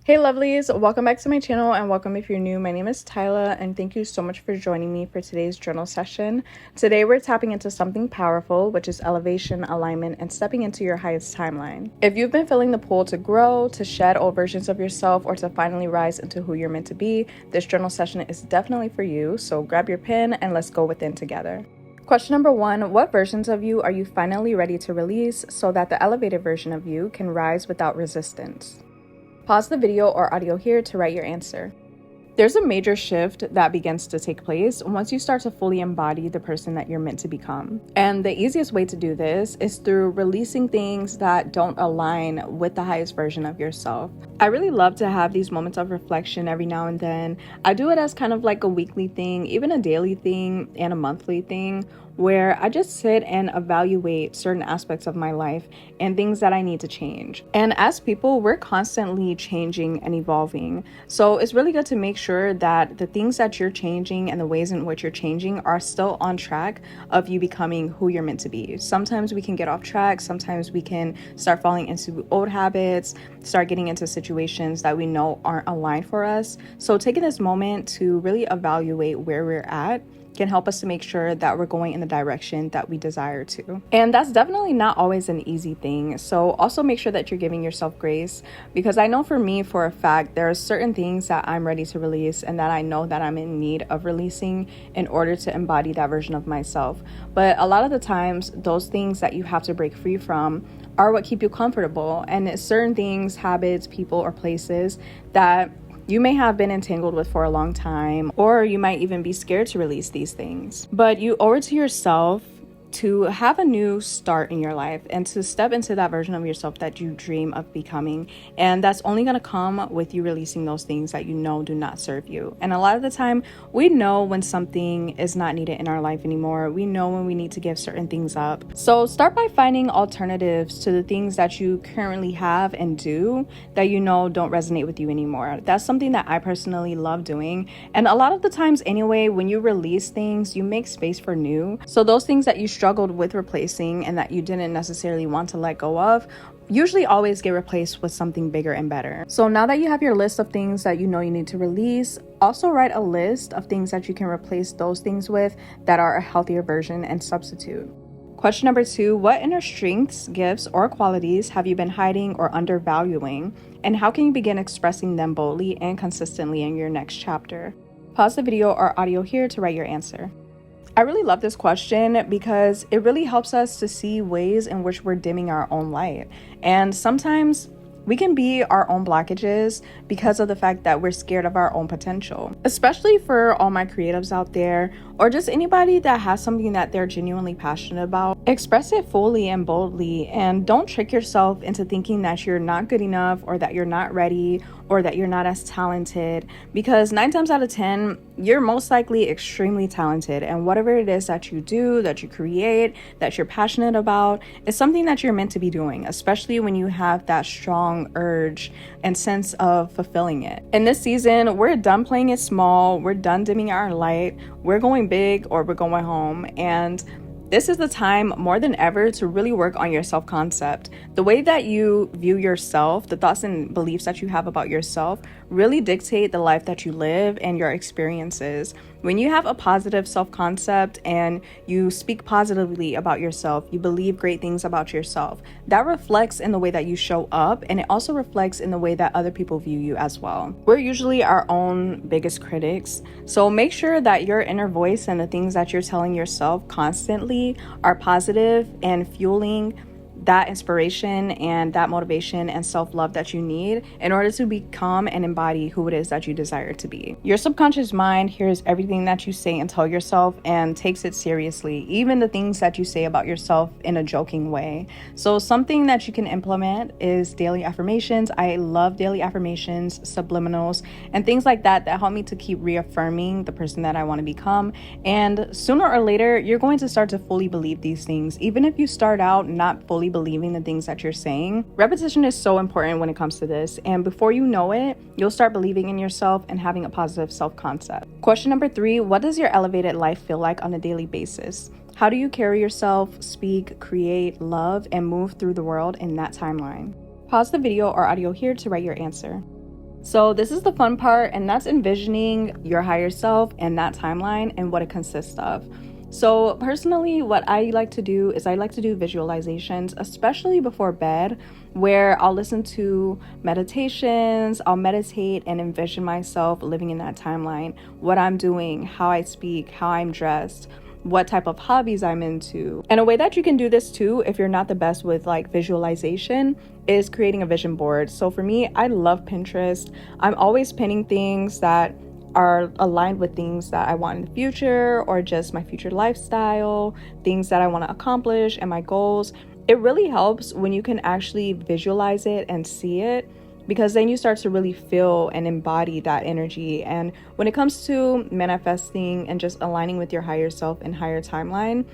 Hey lovelies, welcome back to my channel and welcome if you're new. My name is Tyla and thank you so much for joining me for today's journal session. Today we're tapping into something powerful, which is elevation, alignment, and stepping into your highest timeline. If you've been feeling the pull to grow, to shed old versions of yourself, or to finally rise into who you're meant to be, this journal session is definitely for you. So grab your pen and let's go within together. Question number 1, what versions of you are you finally ready to release so that the elevated version of you can rise without resistance? Pause the video or audio here to write your answer. There's a major shift that begins to take place once you start to fully embody the person that you're meant to become. And the easiest way to do this is through releasing things that don't align with the highest version of yourself. I really love to have these moments of reflection every now and then. I do it as kind of like a weekly thing, even a daily thing and a monthly thing, where I just sit and evaluate certain aspects of my life and things that I need to change. And as people, we're constantly changing and evolving. So it's really good to make sure that the things that you're changing and the ways in which you're changing are still on track of you becoming who you're meant to be. Sometimes we can get off track. Sometimes we can start falling into old habits, start getting into situations that we know aren't aligned for us. So taking this moment to really evaluate where we're at can help us to make sure that we're going in the direction that we desire to. And that's definitely not always an easy thing. So also make sure that you're giving yourself grace, because I know for me, for a fact, there are certain things that I'm ready to release and that I know that I'm in need of releasing in order to embody that version of myself. But a lot of the times, those things that you have to break free from are what keep you comfortable. And it's certain things, habits, people, or places that you may have been entangled with for a long time, or you might even be scared to release these things. But you owe it to yourself to have a new start in your life and to step into that version of yourself that you dream of becoming. And that's only going to come with you releasing those things that you know do not serve you. And a lot of the time, we know when something is not needed in our life anymore. We know when we need to give certain things up. So start by finding alternatives to the things that you currently have and do that you know don't resonate with you anymore. That's something that I personally love doing. And a lot of the times anyway, when you release things, you make space for new. So those things that you struggled with replacing and that you didn't necessarily want to let go of usually always get replaced with something bigger and better. So now that you have your list of things that you know you need to release, also write a list of things that you can replace those things with that are a healthier version and substitute. Question number 2, what inner strengths, gifts, or qualities have you been hiding or undervaluing, and how can you begin expressing them boldly and consistently in your next chapter? Pause the video or audio here to write your answer. I really love this question because it really helps us to see ways in which we're dimming our own light. And sometimes we can be our own blockages because of the fact that we're scared of our own potential. Especially for all my creatives out there, or just anybody that has something that they're genuinely passionate about. Express it fully and boldly, and don't trick yourself into thinking that you're not good enough, or that you're not ready, or that you're not as talented, because 9 times out of 10, you're most likely extremely talented, and whatever it is that you do, that you create, that you're passionate about, is something that you're meant to be doing, especially when you have that strong urge and sense of fulfilling it. In this season, we're done playing it small, we're done dimming our light, we're going big or we're going home, and this is the time more than ever to really work on your self-concept. The way that you view yourself, the thoughts and beliefs that you have about yourself really dictate the life that you live and your experiences. When you have a positive self-concept and you speak positively about yourself, you believe great things about yourself, that reflects in the way that you show up, and it also reflects in the way that other people view you as well. We're usually our own biggest critics, so make sure that your inner voice and the things that you're telling yourself constantly are positive and fueling that inspiration and that motivation and self-love that you need in order to become and embody who it is that you desire to be. Your subconscious mind hears everything that you say and tell yourself and takes it seriously, even the things that you say about yourself in a joking way. So something that you can implement is daily affirmations. I love daily affirmations, subliminals, and things like that help me to keep reaffirming the person that I want to become. And sooner or later, you're going to start to fully believe these things, even if you start out not fully believing the things that you're saying. Repetition is so important when it comes to this, and before you know it, you'll start believing in yourself and having a positive self-concept. Question number 3, what does your elevated life feel like on a daily basis? How do you carry yourself, speak, create, love, and move through the world in that timeline? Pause the video or audio here to write your answer. So this is the fun part, and that's envisioning your higher self and that timeline and what it consists of. So personally, what I like to do is I like to do visualizations, especially before bed, where I'll listen to meditations, I'll meditate and envision myself living in that timeline, what I'm doing, how I speak, how I'm dressed, what type of hobbies I'm into. And a way that you can do this too, if you're not the best with like visualization, is creating a vision board. So for me, I love Pinterest. I'm always pinning things that are aligned with things that I want in the future, or just my future lifestyle, things that I want to accomplish and my goals. It really helps when you can actually visualize it and see it, because then you start to really feel and embody that energy. And when it comes to manifesting and just aligning with your higher self and higher timeline,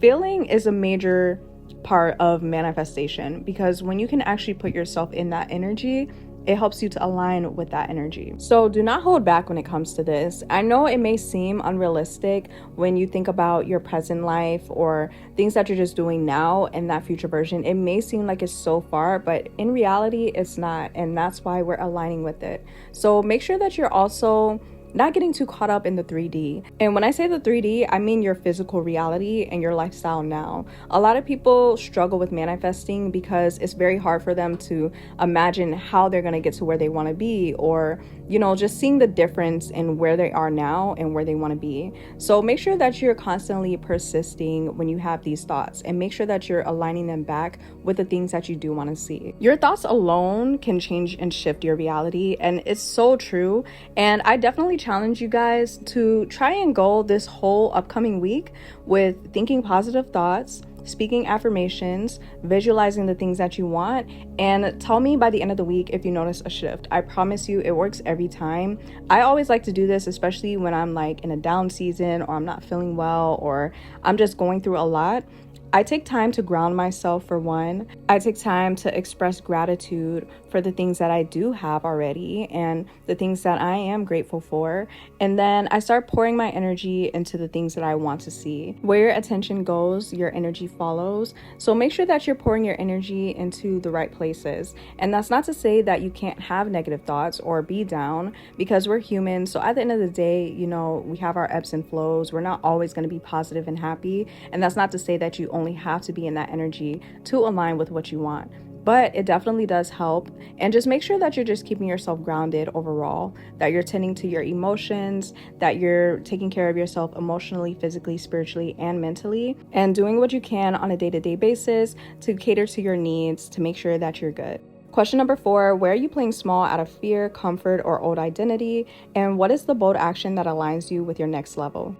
feeling is a major part of manifestation, because when you can actually put yourself in that energy, it helps you to align with that energy. So do not hold back when it comes to this. I know it may seem unrealistic when you think about your present life or things that you're just doing now and that future version. It may seem like it's so far, but in reality, it's not. And that's why we're aligning with it. So make sure that you're also not getting too caught up in the 3D. And when I say the 3D, I mean your physical reality and your lifestyle now. A lot of people struggle with manifesting because it's very hard for them to imagine how they're going to get to where they want to be, or, you know, just seeing the difference in where they are now and where they want to be. So make sure that you're constantly persisting when you have these thoughts, and make sure that you're aligning them back with the things that you do want to see. Your thoughts alone can change and shift your reality, and it's so true. And I definitely challenge you guys to try and go this whole upcoming week with thinking positive thoughts, speaking affirmations, visualizing the things that you want, and tell me by the end of the week if you notice a shift. I promise you, it works every time. I always like to do this, especially when I'm like in a down season, or I'm not feeling well, or I'm just going through a lot. I take time to ground myself, for one. I take time to express gratitude for the things that I do have already and the things that I am grateful for. And then I start pouring my energy into the things that I want to see. Where your attention goes, your energy follows. So make sure that you're pouring your energy into the right places. And that's not to say that you can't have negative thoughts or be down, because we're human. So at the end of the day, you know, we have our ebbs and flows. We're not always going to be positive and happy. And that's not to say that you only have to be in that energy to align with what you want. But it definitely does help. And just make sure that you're just keeping yourself grounded overall, that you're tending to your emotions, that you're taking care of yourself emotionally, physically, spiritually, and mentally, and doing what you can on a day-to-day basis to cater to your needs to make sure that you're good. Question number 4, where are you playing small out of fear, comfort, or old identity? And what is the bold action that aligns you with your next level?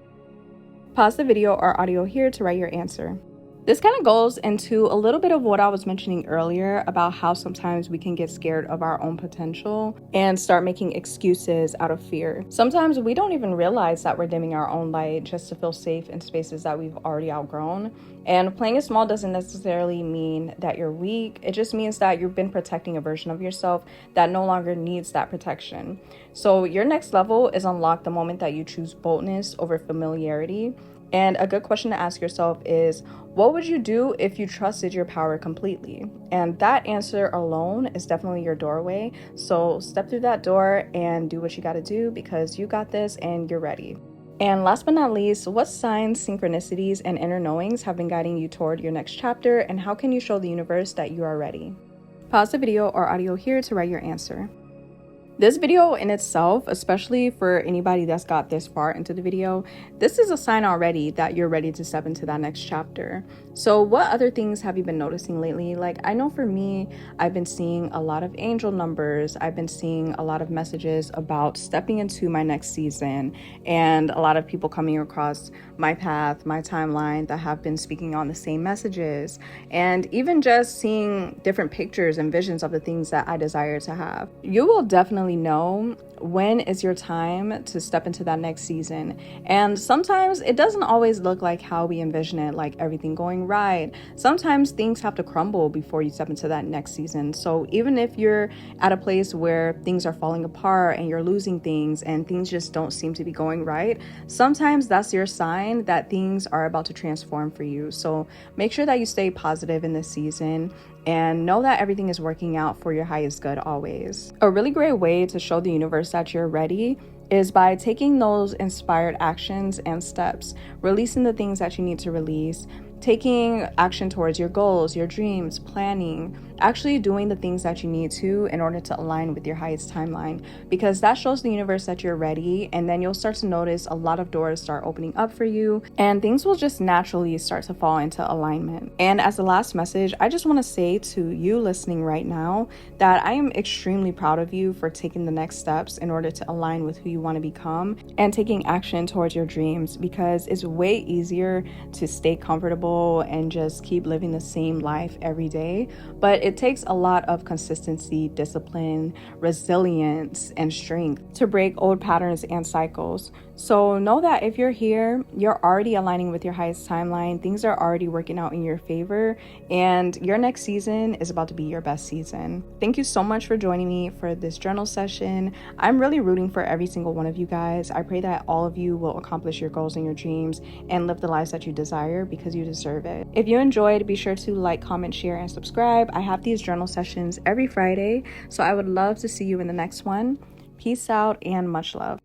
Pause the video or audio here to write your answer. This kind of goes into a little bit of what I was mentioning earlier about how sometimes we can get scared of our own potential and start making excuses out of fear. Sometimes we don't even realize that we're dimming our own light just to feel safe in spaces that we've already outgrown. And playing it small doesn't necessarily mean that you're weak. It just means that you've been protecting a version of yourself that no longer needs that protection. So your next level is unlocked the moment that you choose boldness over familiarity. And a good question to ask yourself is, what would you do if you trusted your power completely? And that answer alone is definitely your doorway. So step through that door and do what you got to do, because you got this and you're ready. And last but not least, what signs, synchronicities, and inner knowings have been guiding you toward your next chapter, and how can you show the universe that you are ready? Pause the video or audio here to write your answer. This video in itself, especially for anybody that's got this far into the video, this is a sign already that you're ready to step into that next chapter. So what other things have you been noticing lately? Like, I know for me, I've been seeing a lot of angel numbers. I've been seeing a lot of messages about stepping into my next season, and a lot of people coming across my path, my timeline, that have been speaking on the same messages, and even just seeing different pictures and visions of the things that I desire to have. You will definitely know when is your time to step into that next season. And sometimes it doesn't always look like how we envision it, like everything going right. Sometimes things have to crumble before you step into that next season. So even if you're at a place where things are falling apart and you're losing things and things just don't seem to be going right, sometimes that's your sign that things are about to transform for you. So make sure that you stay positive in this season and know that everything is working out for your highest good always. A really great way to show the universe that you're ready is by taking those inspired actions and steps, releasing the things that you need to release, taking action towards your goals, your dreams, planning, actually doing the things that you need to in order to align with your highest timeline, because that shows the universe that you're ready. And then you'll start to notice a lot of doors start opening up for you and things will just naturally start to fall into alignment. And as the last message, I just want to say to you listening right now that I am extremely proud of you for taking the next steps in order to align with who you want to become and taking action towards your dreams, because it's way easier to stay comfortable and just keep living the same life every day. But it takes a lot of consistency, discipline, resilience, and strength to break old patterns and cycles. So know that if you're here, you're already aligning with your highest timeline. Things are already working out in your favor, and your next season is about to be your best season. Thank you so much for joining me for this journal session. I'm really rooting for every single one of you guys. I pray that all of you will accomplish your goals and your dreams and live the lives that you desire, because you deserve it. If you enjoyed, be sure to like, comment, share, and subscribe. I have these journal sessions every Friday, so I would love to see you in the next one. Peace out and much love.